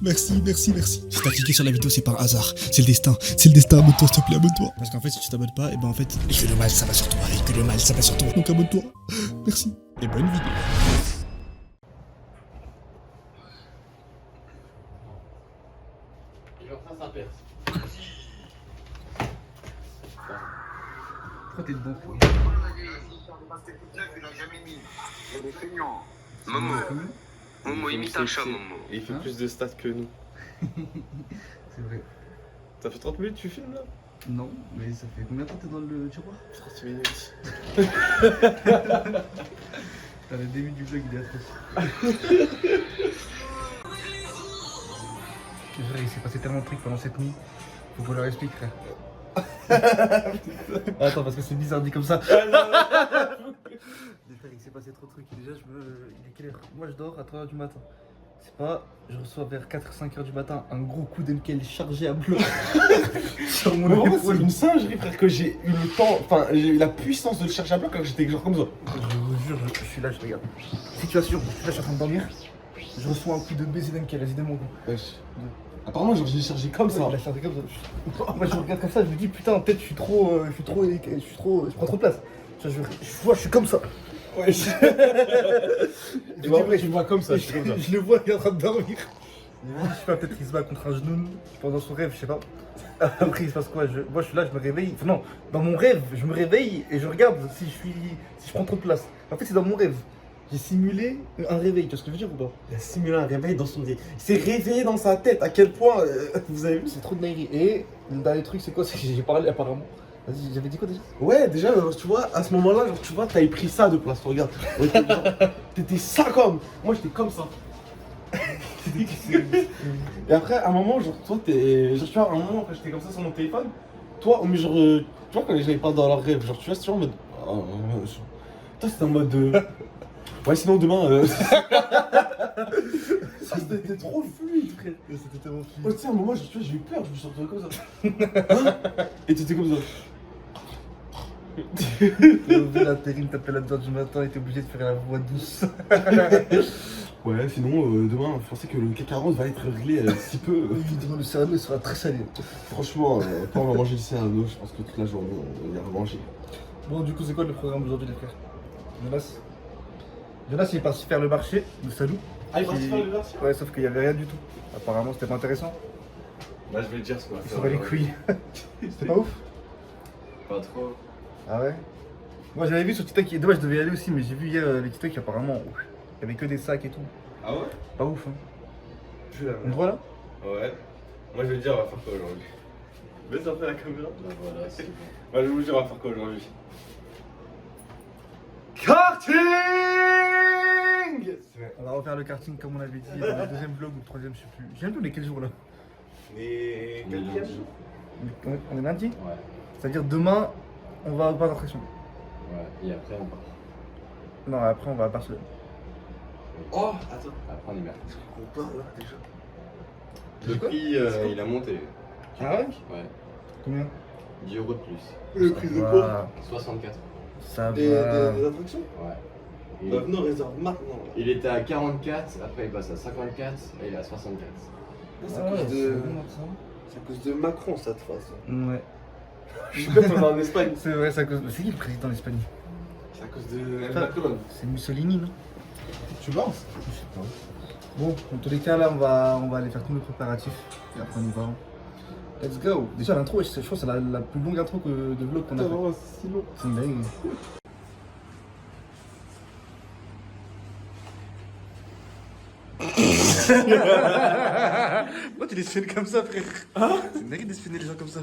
Merci, merci, merci. Si t'as cliqué sur la vidéo, c'est par hasard. C'est le destin. C'est le destin. Abonne-toi, s'il te plaît, abonne-toi. Parce qu'en fait, si tu t'abonnes pas, et ben en fait, que le mal, ça va sur toi. Et que le mal, ça va sur toi. Donc abonne-toi. Merci. Et bonne vidéo. Il va faire sa perce. Pourquoi t'es dedans? Momo imite un chat, Momo. Il fait plus de stats que nous. C'est vrai. Ça fait 30 minutes que tu filmes là? Non, mais ça fait combien de temps que t'es dans le tiroir? 30 minutes. T'as le début du vlog, il est atroce. C'est vrai, il s'est passé tellement de trucs pendant cette nuit. Faut qu'on leur explique, frère. Attends, parce que c'est bizarre dit comme ça. Mais frère, il s'est passé trop de trucs. Déjà, il est quelle heure? Moi, je dors à 3h du matin. C'est pas, je reçois vers 4-5h du matin un gros coup d'MKL chargé à bloc sur mon C'est épaule. une singerie, frère, que j'ai eu le temps, enfin, j'ai eu la puissance de le chercher à bloc quand j'étais genre comme ça. Je vous jure, je suis là, je regarde. Situation, je suis là, je suis en train de dormir. Je reçois un coup de baiser d'MKL, vas-y, donne mon coup. Wesh. Apparemment, genre, j'ai chargé comme ça. Il a chargé comme ça. Moi, je regarde comme ça, je me dis, putain, peut-être je prends trop de place. Je vois, je suis comme ça. Wesh. Je Et après, tu me vois comme ça, je suis comme ça. Je le vois, il est en train de dormir. Je sais pas, peut-être qu'il se bat contre un genou pendant son rêve, je sais pas. Après, il se passe quoi? Moi, je suis là, je me réveille. Enfin, non, dans mon rêve, je me réveille et je regarde si je prends trop de place. En fait, c'est dans mon rêve. J'ai simulé un réveil, tu vois ce que je veux dire ou pas? Il a simulé un réveil dans son lit. Il s'est réveillé dans sa tête. À quel point, vous avez vu? C'est trop de dinguerie. Et le dernier truc, c'est quoi? C'est que j'ai parlé apparemment. Vas-y, j'avais dit quoi déjà? Ouais, déjà, tu vois, à ce moment-là, genre, tu vois, t'avais pris ça de place. Regarde. Ouais, t'étais ça comme. Moi, j'étais comme ça. Et après, à un moment, genre, toi, genre, tu vois, à un moment, quand j'étais comme ça sur mon téléphone, toi, au milieu, genre, tu vois, quand les gens ils parlent dans leur rêve, genre, tu vois, c'est toujours en mode. Toi, c'était en mode. Ouais, sinon, demain. Ça, c'était trop fluide, frère. C'était tellement Oh, tu sais, à un moment, genre, tu vois, j'ai eu peur, je me suis retrouvé comme ça. Hein? Et t'étais comme ça. L'intérim t'appelle à 2h du matin et t'es obligé de faire la voix douce. Ouais, sinon, demain, je pensais que le CAC 40 va être réglé si peu. Évidemment, le céréales sera très salé. Franchement, quand on va manger le Cyrano, je pense que toute la journée, on ira manger. Bon, du coup, c'est quoi le programme d'aujourd'hui, les frères? Jonas, il est parti faire le marché de Salou. Ah, il va se faire le version? Ouais, sauf qu'il y avait rien du tout. Apparemment, c'était pas intéressant. Bah, je vais le dire ce qu'on va Il faire. s'en bat les couilles. C'était pas ouf? Pas trop. Ah ouais? Moi, j'avais vu sur TikTok, dommage, je devais y aller aussi, mais j'ai vu hier les TikTok, apparemment, il y avait que des sacs et tout. Ah ouais? Pas ouf, hein. Je vais la On te voit là? Ouais. Moi, je vais le dire, on va faire quoi aujourd'hui? Baisse un peu la caméra. Bah voilà, c'est bon. Moi, je vais vous dire, on va faire quoi aujourd'hui? Karting! On va refaire le karting comme on avait dit dans le deuxième vlog ou le troisième, je sais plus. J'ai même plus on est quel jour là? Et quatrième jour? On est lundi? Ouais, C'est-à-dire demain, on va au parc d'attraction. ouais. Et après, on part. Non, après on va à Barcelone. Oh, attends. Après, on est mercredi. On part là déjà. Le quoi? prix, il a monté. Ah ouais? Ouais. Combien? 10 € de plus. Le prix de quoi? 64. Ça va. Des attractions? Ouais. Bah, venez, on réserve maintenant. Il était à 44, après il passe à 54 et il est à 64. C'est à Ah ouais, cause c'est de. bon, ça. C'est à cause de Macron cette fois. Ouais. Je suis bête, on va en Espagne. C'est vrai, c'est à cause. C'est qui le président d'Espagne? C'est à cause de Macron. C'est Mussolini, non? Tu penses? Je sais pas. Bon, dans tous les cas, là, on va aller faire tous les préparatifs. Et après, on y va. Let's go! Déjà, l'intro, je pense que c'est la plus longue intro de vlog qu'on a fait. C'est si long. C'est une dingue. Pourquoi tu les filmes comme ça, frère? Hein? C'est une dingue de filmer les gens comme ça.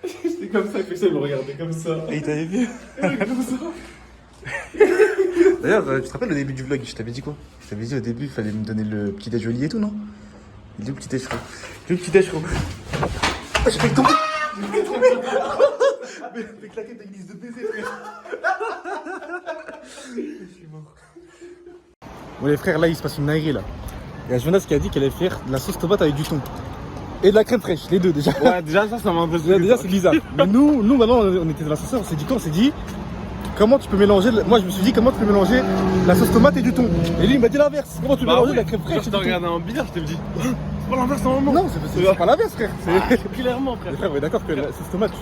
C'était comme ça que ça me regardait comme ça. Et il t'avait vu? Comme ça. D'ailleurs, tu te rappelles le début du vlog? Je t'avais dit quoi? Je t'avais dit au début, il fallait me donner le petit déj au lit et tout, non? Il est où le petit déj, frère? Le petit déj, frère. Ah, j'ai fait tomber! J'ai fait tomber! Mais claqué ta glisse de baiser, frère! Je suis mort. Bon, les frères, là, il se passe une dinguerie, là. Il y a Jonas qui a dit qu'elle allait faire de la sauce tomate avec du thon. Et de la crème fraîche, les deux déjà. Ouais, déjà ça m'a un peu. Déjà c'est bizarre. Mais nous maintenant, on était dans l'ascenseur, on s'est dit quoi? On s'est dit, comment tu peux mélanger. Moi, je me suis dit, comment tu peux mélanger la sauce tomate et du thon. Et lui, il m'a dit l'inverse. Comment tu peux mélanger la crème fraîche et Je du t'ai thon? regardé en bizarre, je t'ai dit. C'est pas l'inverse normalement. Non, c'est pas l'inverse, frère. Clairement, frère. Frère, on est d'accord que la sauce tomate,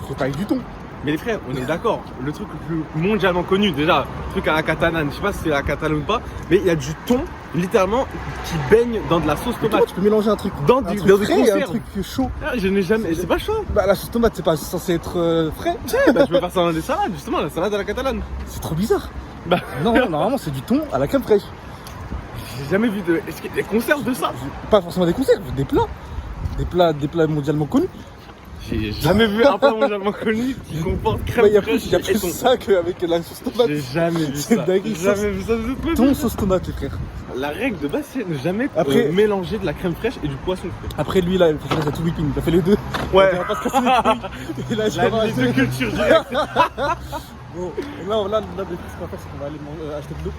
c'est pas avec du thon. Mais les frères, on est d'accord. Le truc le plus mondialement connu, déjà, le truc à la catalane, je sais pas si c'est à la catalane ou pas, mais il y a du thon, littéralement, qui baigne dans de la sauce Comment tomate. tu peux mélanger un truc Dans un du truc dans des frais et un conserves. truc chaud? Ah, je n'ai jamais. C'est pas chaud. Bah, la sauce tomate, c'est pas censé être frais. Bah, je peux faire ça dans des salades, justement, la salade à la catalane. C'est trop bizarre. Bah, Non, normalement, c'est du thon à la crème fraîche. j'ai jamais vu de. Est-ce qu'il y a des conserves de ça? Pas forcément des conserves, des plats. Des plats mondialement connus. J'ai jamais vu un plat mondialement connu qui comporte Bah, crème il y a fraîche plus et thon. ça qu'avec la sauce tomate. J'ai jamais vu C'est ça. dingue, J'ai sauce- jamais vu ça. de toute ma Thon, vie. sauce tomate, les frères. La règle de base, c'est ne jamais Après- mélanger de la crème fraîche et du poisson frais. Après, lui, là, il a tout whipping. Il a fait les deux. Ouais. Il a pas se casser les couilles. Il a genre Les deux cultures directes. Bon, et là, des trucs qu'on va faire, c'est qu'on va aller acheter de l'eau.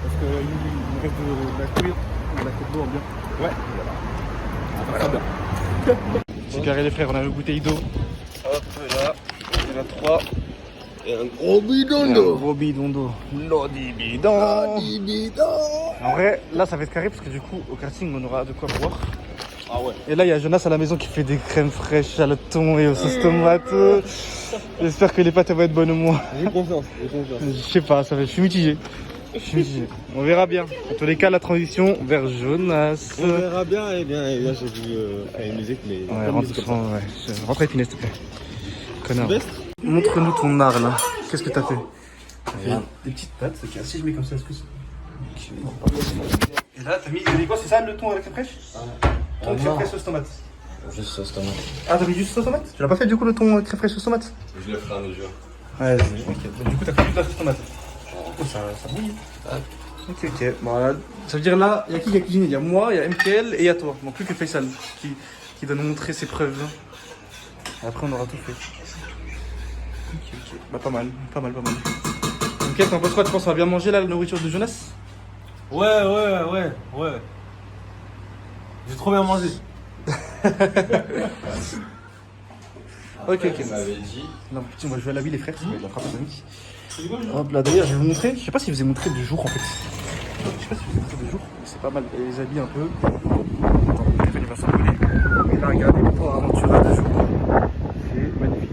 Parce qu'il nous reste de la cuire. On va acheter de l'eau en bien. Ouais. On va faire ça bien. C'est carré, les frères, on a le bouteille d'eau. Hop là, il y en a 3. Et un gros bidon Un gros bidon d'eau. L'eau du bidon. En vrai, là, ça va être carré parce que du coup, au karting, on aura de quoi boire. Ah ouais. Et là, il y a Jonas à la maison qui fait des crèmes fraîches à la thon et aux sauces tomates. J'espère que les pâtes elles vont être bonnes au moins. J'ai confiance, j'ai confiance. Je sais pas, je suis mitigé. Je suis mitigé. On verra bien. En tous les cas, la transition vers Jonas. On verra bien, et bien, et là j'ai vu à une musique, mais. Ouais, pas de rentre, musique comme ça. rentre à Épinay, s'il te plaît. Connard. Veste. Montre-nous ton art là. Qu'est-ce que t'as fait? Des petites pâtes, ok. Si je mets comme ça, est-ce que c'est. Et là, t'as mis quoi? C'est ça le thon avec la fraîche? Thon, crème fraîche, sauce tomate. Juste sauce tomate. Ah, t'as mis juste sauce tomate? Tu l'as pas fait du coup le thon crème fraîche, sauce tomate? Je le ferai un autre jour. Ouais, ok. Du coup, t'as fait juste la sauce tomate. Oh, ça bouille. Ok, ok. Bon, là, ça veut dire là, il y a qui a cuisiné? Il y a moi, il y a MKL et il y a toi. Il manque plus que Faisal qui doit nous montrer ses preuves. Et après, on aura tout fait. Ok. Bah, pas mal. MKL, t'en penses quoi? Tu penses qu'on va bien manger là, la nourriture de Jonas? Ouais. J'ai trop bien mangé. Ok. Tu m'avais dit. Non, petit, on va jouer à la vie, les frères. Ça va être la frappe de amis. Hop là, d'ailleurs, je vais vous montrer. Je sais pas si je vous ai montré de jour en fait. Je sais pas si je vous ai montré de jour, mais c'est pas mal. Et les habits un peu. Attends, le téléphone il va s'envoler. Mais là, regardez, pour Aventura de jour. C'est magnifique.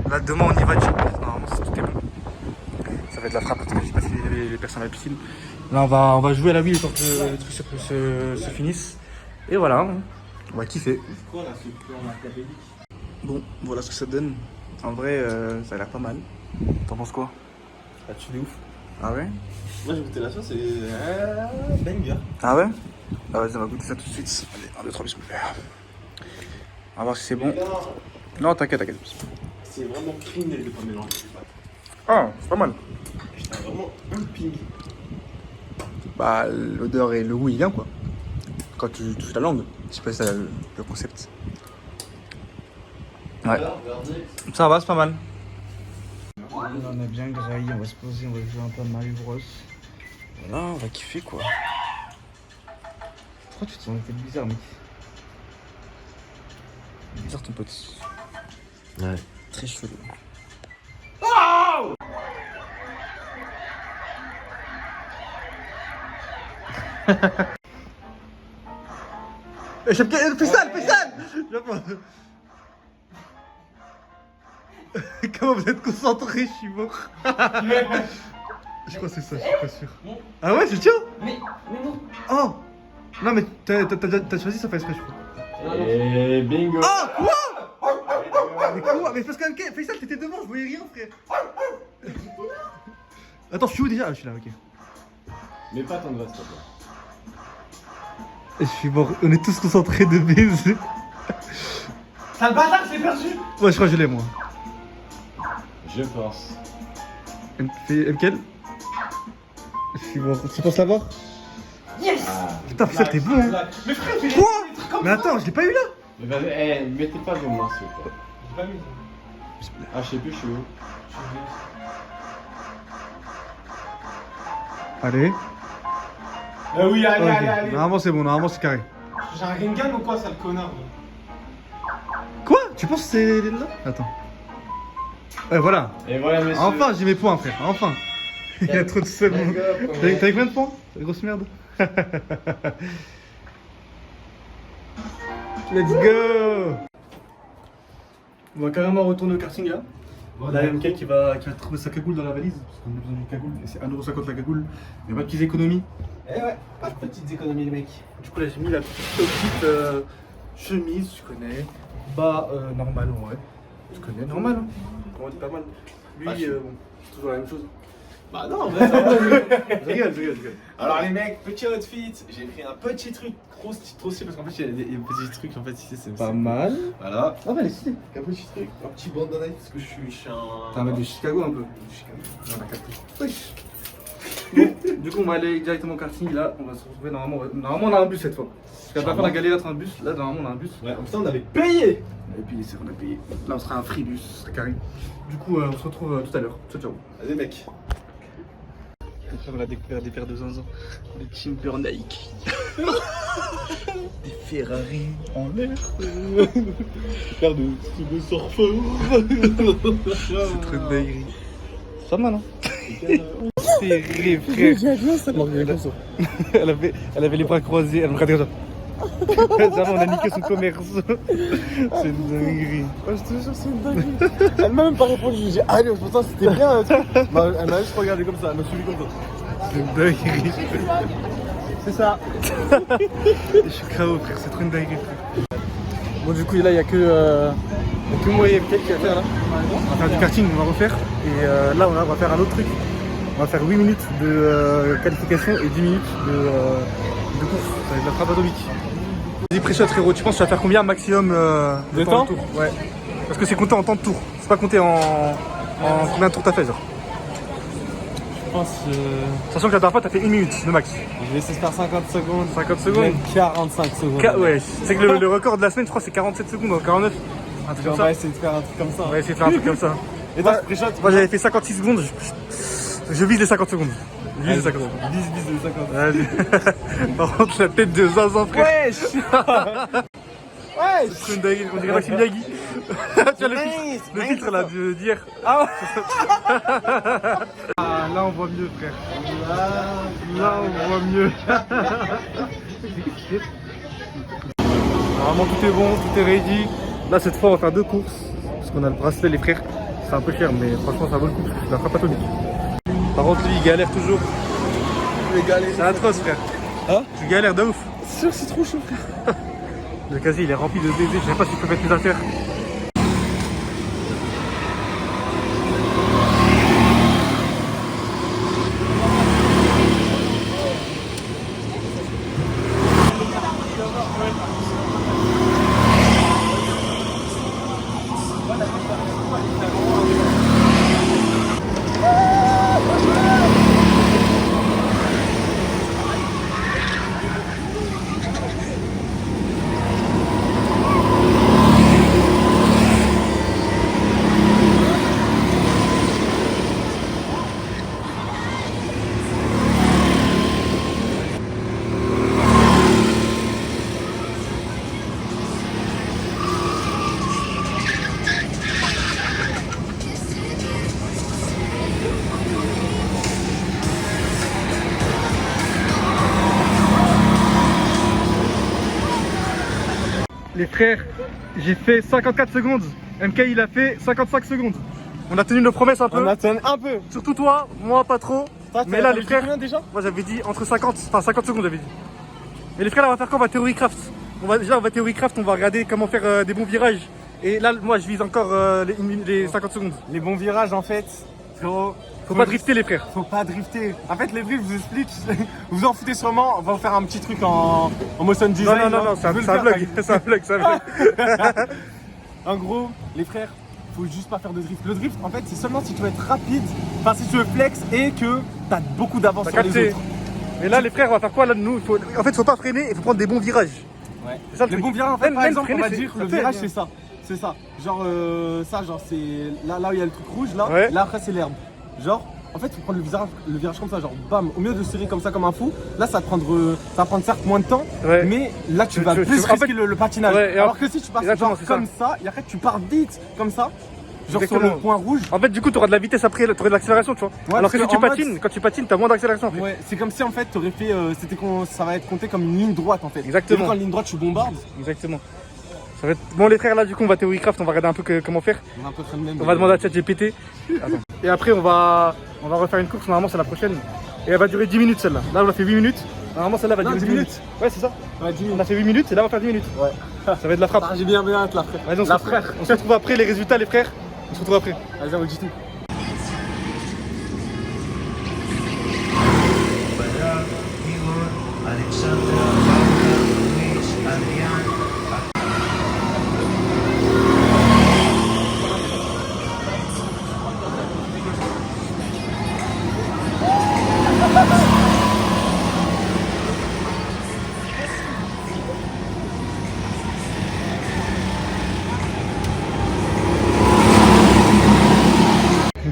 Là, demain, on y va. Normalement, tout est bon. Ça va être la frappe parce que je sais pas si les personnes à la piscine. Là, on va jouer à la vie le temps que le truc se finisse. Et voilà, on va kiffer. Quoi là, ce plan machiavélique? Bon, voilà ce que ça donne. En vrai, ça a l'air pas mal. T'en penses quoi? Ah, tu es ouf. Ah ouais? Moi j'ai goûté la sauce et. Banger. Ah ouais? Ah vas-y, on va goûter ça tout de suite. Allez, 1, 2, 3, bisous. On va voir si c'est bon. Non, t'inquiète. C'est vraiment criminel de pas mélanger les pâtes. Ah, c'est pas mal. Putain, vraiment un ping. Bah, l'odeur et le goût, il vient quoi. Quand tu touches la langue. Je sais pas si c'est le concept. Ouais. Ça va, c'est pas mal. On a bien graillé, on va se poser, on va jouer un peu à Mario Bros. Voilà, on va kiffer quoi. Pourquoi tu te sens bizarre, mec? Bizarre ton pote. Ouais. Très chelou. Faisal! Comment vous êtes concentré, je suis mort. Je crois que c'est ça, je suis pas sûr. Ah ouais, tu tiens? Mais non. Oh! Non mais t'as choisi ça fait exprès, je crois. Et bingo. Ah quoi? Mais quoi? Mais parce que Faisal, t'étais devant, je voyais rien, frère. Attends, je suis où déjà? Ah, je suis là, ok. Mais pas tant de vaste, toi. Je suis mort, on est tous concentrés de baiser. Sale bâtard, j'ai perdu. Ouais, je crois que je l'ai, moi. Je pense. MKL? Je suis mort, tu penses l'avoir? Yes. Putain, Faisal, t'es bon, hein. Mais frère, tu Quoi? Mais attends, je l'ai pas eu là. Mais vas-y, mettez pas vos mains, s'il vous plaît. J'ai pas mis. Ah, je sais plus, je suis où. Allez. Ah oui, allez, Ok. allez. Normalement c'est bon, normalement c'est carré. J'ai un Ringan ou quoi, sale connard? Quoi? Tu penses que c'est là? Attends. Ouais, voilà. Et voilà, monsieur. Enfin, j'ai mes points, frère. Enfin. Il y a trop de secondes. T'avais combien de points? Grosse merde. Let's go. On va carrément retourner au karting là. Là, il y a MK qui va trouver sa cagoule dans la valise. Parce qu'on a besoin d'une cagoule. Et c'est 1,50€ la cagoule. Il n'y a pas de petites économies. Eh ouais, pas de petites économies, les mecs. Du coup, là, j'ai mis la petite chemise, tu connais. Bas normal, ouais. Tu connais, normal, hein. On dit pas mal. Lui, Bah, bon, c'est toujours la même chose. Bah non, en vrai, ça va. Je rigole. Alors les mecs, petit outfit, j'ai pris un petit truc trop stylé parce qu'en fait il y a des petits trucs en fait ici c'est Pas mal. Voilà, Ah, bah, elle est stylée. un petit truc, un petit bandana parce que je suis un... T'as un mec de Chicago un peu. Chicago. On a capté. Oui. Bon, du coup, on va aller directement au karting. Là, on va se retrouver normalement. Normalement, on a un bus cette fois. Parce qu'à la fin, on a galéré à trouver un bus. Là, normalement, on a un bus. Ouais, en plus on avait payé. Et puis, c'est qu'on a payé. Là, on sera un free bus, c'est carré. Du coup, on se retrouve tout à l'heure. Ciao, ciao. Allez mec. On a découvert des paires de zinzin. Des Timber Nike. Des Ferrari en l'air. Paire de surfeurs. C'est trop de dinguerie. C'est pas mal, hein? C'est rêve, frère. Elle avait les bras croisés. Elle me regardait comme ça. Jamais on a niqué son commerce. C'est une dinguerie. Ouais, je te jure, c'est une dinguerie. Elle m'a même pas répondu, je lui ai dit allez, pourtant c'était bien. Bah, elle m'a juste regardé comme ça, elle m'a suivi comme ça. C'est une dinguerie. C'est ça. Je suis KO, frère. C'est trop une dinguerie, frère. Bon, du coup, là, il n'y a que moi et MK qui va faire là. On va faire du karting, on va refaire. Et là, on va faire un autre truc. On va faire 8 minutes de qualification et 10 minutes de course. Ça va être la frappe atomique. Vas-y, pré-shot, frérot. Tu penses que tu vas faire combien maximum De temps de tour? Ouais. Parce que c'est compté en temps de tour. C'est pas compté en combien de tours t'as fait, genre. Je pense. Sachant que la dernière fois, t'as fait 1 minute de max. Je vais essayer de faire 50 secondes. 50 secondes. Même 45 secondes. Ouais, c'est que le record de la semaine, je crois, c'est 47 secondes ou 49. Un truc On comme va ça. essayer de faire un truc comme ça. On va essayer de faire un truc comme ça. Et toi, pré-shot? Moi j'avais fait 56 secondes, je vise les 50 secondes. Je vise les 50 secondes. Bis de 50. Vas-y. Par contre, la tête de Zinzin, frère. Wesh. Wesh. C'est une dinguerie, on dirait Maxime Biagui. Tu as le filtre là d'hier. Ah ouais. Ah, là on voit mieux, frère. Là on voit mieux. Normalement tout est bon, tout est ready. Là cette fois on va faire 2 courses. Parce qu'on a le bracelet les frères. C'est un peu cher mais franchement ça vaut le coup. C'est la frappe atomique. Par contre lui il galère toujours. C'est atroce frère. Hein? Tu galères de ouf. C'est sûr, c'est trop chaud, frère. Le casier il est rempli de bébés, je sais pas si tu peux mettre mes affaires. Les frères, j'ai fait 54 secondes. MK il a fait 55 secondes. On a tenu nos promesses un peu. On attend un peu. Surtout toi, moi pas trop. Toi, Mais là les dit frères, combien déjà? moi j'avais dit entre 50, enfin 50 secondes j'avais dit. Et les frères là on va faire quoi? On va Theory Craft. Déjà on va Theory Craft, on va regarder comment faire des bons virages. Et là moi je vise encore les 50 secondes. Les bons virages en fait, frérot. Faut pas drifter les frères. Faut pas drifter. En fait, les drifts, je vous explique, vous en foutez sûrement. On va vous faire un petit truc en motion design. Non, c'est un vlog. C'est un vlog, c'est un vlog. En gros, les frères, faut juste pas faire de drift. Le drift, en fait, c'est seulement si tu veux être rapide, enfin si tu veux flex et que t'as beaucoup d'avance T'as sur les capté. autres. Mais là les frères on va faire quoi là nous En fait faut pas freiner, il faut prendre des bons virages. Ouais. C'est ça le Les truc. bons virages, en fait, Même par exemple, freiner, on va c'est- dire ça le fait virage, bien. c'est ça. C'est ça. Genre, ça, genre, c'est là où il y a le truc rouge, là. Ouais. Là, après, c'est l'herbe. Genre, en fait, il faut prendre le virage comme ça, genre, bam. Au mieux de serrer comme ça, comme un fou, là, ça va prendre certes moins de temps, Ouais. mais là, tu vas tu- plus en fait- risquer le patinage. Ouais, et Alors que si tu passes exactement, genre c'est ça. comme ça, et après, tu pars vite, comme ça, Genre Exactement. sur le point rouge. En fait, du coup, t'auras de la vitesse après, t'auras de l'accélération, tu vois. Ouais, Alors que parce si tu qu'en mode- patines, quand tu patines, t'as moins d'accélération après. Ouais, c'est comme si en fait t'aurais fait. Ça va être compté comme une ligne droite en fait. Exactement. Et quand ligne droite, tu bombardes. Exactement. Ça va être... Bon, les frères, là, du coup, on va théorie-craft, on va regarder un peu comment faire. On a un peu fait le même. On va demander à ChatGPT. Attends. Et après, on va refaire une course. Normalement, c'est la prochaine. Et elle va durer 10 minutes, celle-là. Là, on a fait 8 minutes. Normalement, celle-là va Non, durer 10 10 minutes. Ouais, c'est ça. Ouais, 10 On minutes. a fait 8 minutes et là, on va faire 10 minutes. Ouais. Ça va être de la frappe. Ah, j'ai bien hâte la frère. Vas-y, on se La retrouve- frère. On se retrouve après les résultats, les frères. On se retrouve après. Vas-y, on dit tout.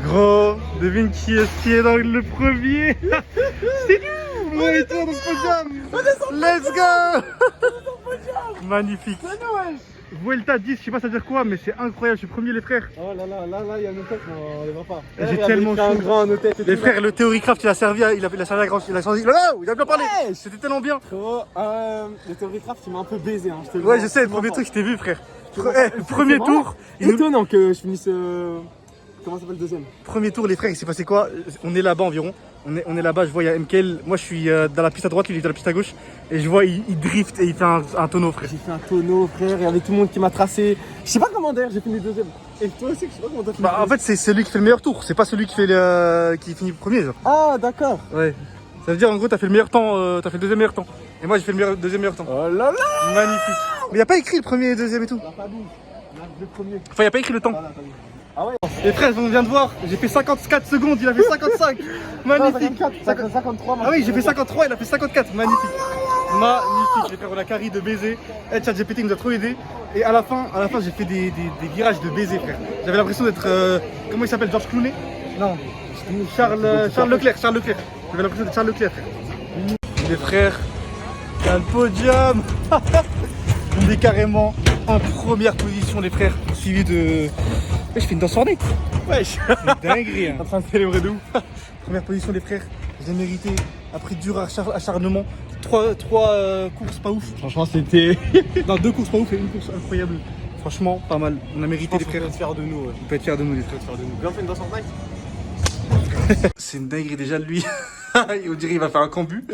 Gros, devine qui est dans le premier. C'est nous. Moi et toi dans ce podium. Let's go. Magnifique. Vuelta 10, je sais pas ça veut dire quoi, mais c'est incroyable. Je suis premier, les frères. Oh là, il y a nos têtes, mais on les voit pas. J'ai Regarde, tellement il fait un chaud. grand à nos têtes. et Les tout. frères, le Theorycraft, il a servi à grand. Il a changé. Là, il a bien parlé. Ouais. C'était tellement bien. Frérot, le Theorycraft, il m'a un peu baisé. Hein, je te le Ouais, dis, je sais, le vraiment premier fort. truc, je t'ai vu, frère. C'est Premier vraiment tour. il nous- Étonnant que je finisse. Comment s'appelle le deuxième? Premier tour, les frères, il s'est passé quoi? On est là-bas environ. On est là-bas, je vois, il y a MKL. Moi, je suis dans la piste à droite, lui, il est dans la piste à gauche. Et je vois, il drift et il fait un tonneau, frère. J'ai fait un tonneau, frère, il y avait tout le monde qui m'a tracé. Je sais pas comment d'ailleurs j'ai fini deuxième. Et toi aussi, je sais pas comment t'as fini. Bah, en fait, c'est celui qui fait le meilleur tour. C'est pas celui qui finit premier, genre. Ah, d'accord. Ouais. Ça veut dire, en gros, t'as fait le meilleur temps, t'as fait le deuxième meilleur temps. Et moi, j'ai fait le deuxième meilleur temps. Oh là là. Magnifique. Mais y a pas écrit le premier et le deuxième et tout. T'as pas dit. On a le premier. Enfin, y a pas écrit le temps. Voilà, t'as dit. Ah ouais. Les frères, on vient de voir, j'ai fait 54 secondes, il a fait 55. Magnifique. 53. Ah oui, j'ai fait 53, il a fait 54. Magnifique. Magnifique, les frères, on a carré de baiser. ChatGPT nous a trop aidé. Et à la fin, j'ai fait des virages de baiser, frère. J'avais l'impression d'être. Comment il s'appelle, Georges Clooney? Non. Charles Leclerc. J'avais l'impression d'être Charles Leclerc, frère. Les frères, il y a le podium. On est carrément en première position, les frères. Suivi de. Ouais, je fais une danse ornée. Wesh. C'est dinguerie, hein. En train de célébrer de ouf. Première position, les frères. J'ai mérité, après dur acharnement, 3 courses pas ouf. Franchement, c'était. Non, 2 courses pas ouf et une course incroyable. Franchement, pas mal. On a mérité, les frères. On peut être fiers de nous. Ouais. On peut être fiers de nous, les frères. Fiers de nous. Viens, on fait une danse en night. C'est une dinguerie déjà de lui. On dirait qu'il va faire un cambu.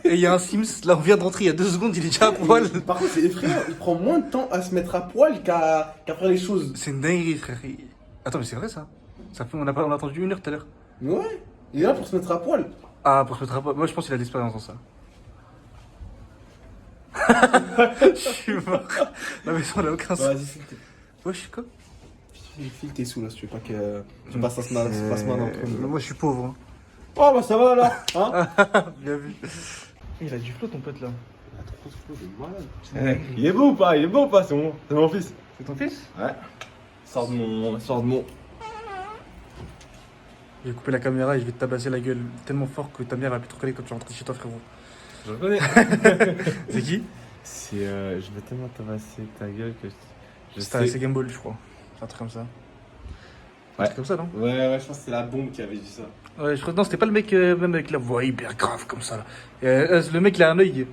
Et il y a un Sims, là on vient de rentrer il y a 2 secondes, il est déjà à poil. Par contre, c'est effrayant. Il prend moins de temps à se mettre à poil qu'à faire les choses. C'est une dinguerie, frère. Attends, mais c'est vrai ça, on a attendu 1 heure tout à l'heure. Ouais. Il est là pour se mettre à poil. Ah, pour se mettre à poil. Moi je pense qu'il a de l'expérience dans ça. Je suis mort. Non mais ça n'a aucun sens. Vas-y, file Ouais, je suis quoi tes sous là si tu veux pas que tu passes un semaine entre nous. Moi je suis pauvre. Hein. Oh bah ça va alors. Hein. Bien vu. Il a du flot ton pote là. Il est beau ou pas? C'est mon fils. C'est ton fils? Ouais. Sors de mon. Je vais couper la caméra et je vais te tabasser la gueule tellement fort que ta mère va plus te reconnaître quand tu rentres chez toi, frérot. Je reconnais. C'est qui? C'est je vais tellement tabasser ta gueule que je C'est Game Ball, je crois. C'est un truc comme ça. Ouais. Un truc comme ça, non? Ouais, je pense que c'est la bombe qui avait dit ça. Ouais, je crois que non, c'était pas le mec, même avec la voix hyper grave comme ça. Là. Le mec, il a un œil.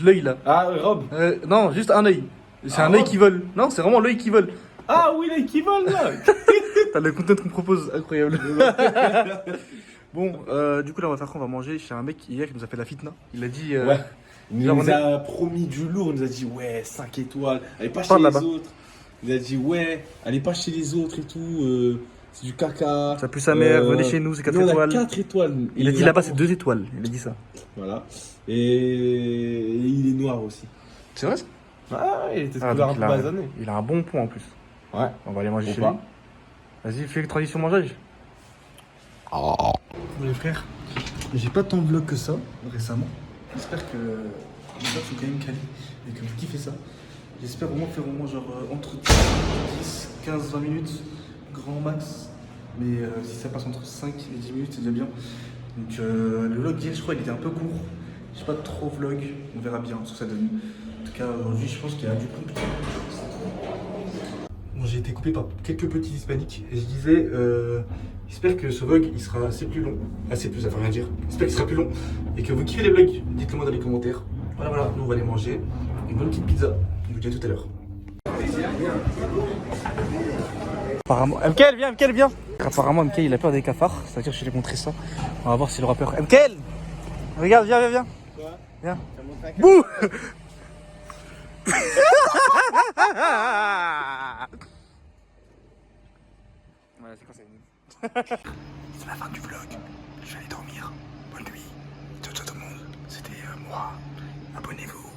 L'œil là. Ah, Rob. Non, juste un œil. C'est un œil qui vole. Non, c'est vraiment l'œil qui vole. Ah oui, là, qui vole là. T'as le content qu'on propose, incroyable. Bon, du coup, là, on va faire quoi? On va manger chez un mec hier qui nous a fait la fitna. Il a dit. Ouais. Il genre, nous a promis du lourd, il nous a dit ouais, 5 étoiles, allez pas chez Parle les là-bas. autres. Il a dit ouais, allez pas chez les autres et tout, c'est du caca. Ça pue sa mère, venez chez nous, c'est 4 nous, on a étoiles. 4 étoiles. Il a dit là-bas, c'est 2 étoiles. Il a dit ça. Voilà. Et il est noir aussi. C'est vrai ça? Ah, il était Ah, couleur un donc peu basané. il a un bon point en plus. Ouais. On va aller manger Ou chez pas. lui. Vas-y, fais le transition mangeage. Bon, les frères, j'ai pas tant de vlogs que ça récemment. J'espère que les vlogs sont quand même quali et que vous kiffez ça. J'espère vraiment faire au moins genre entre 10, 15, 20 minutes, grand max. Mais si ça passe entre 5 et 10 minutes, c'est déjà bien. Donc le vlog d'hier, je crois, il était un peu court. J'ai pas trop vlog, on verra bien ce que ça donne. En tout cas, aujourd'hui, je pense qu'il y a du pompe. Bon, j'ai été coupé par quelques petits hispaniques et je disais, j'espère que ce vlog il sera assez plus long, assez plus, ça veut rien dire. J'espère qu'il sera plus long et que vous kiffez les vlogs, dites-le moi dans les commentaires. Voilà, nous on va aller manger une bonne petite pizza. Je vous dis à tout à l'heure. Apparemment, MKL viens. Apparemment MKL il a peur des cafards, c'est-à-dire que je vais lui montrer ça. On va voir s'il aura peur. MKL, regarde, viens. Quoi? Viens. Bouh. Voilà, c'est quoi ça? C'est la fin du vlog. Je vais aller dormir. Bonne nuit. Ciao tout le monde. C'était moi. Abonnez-vous.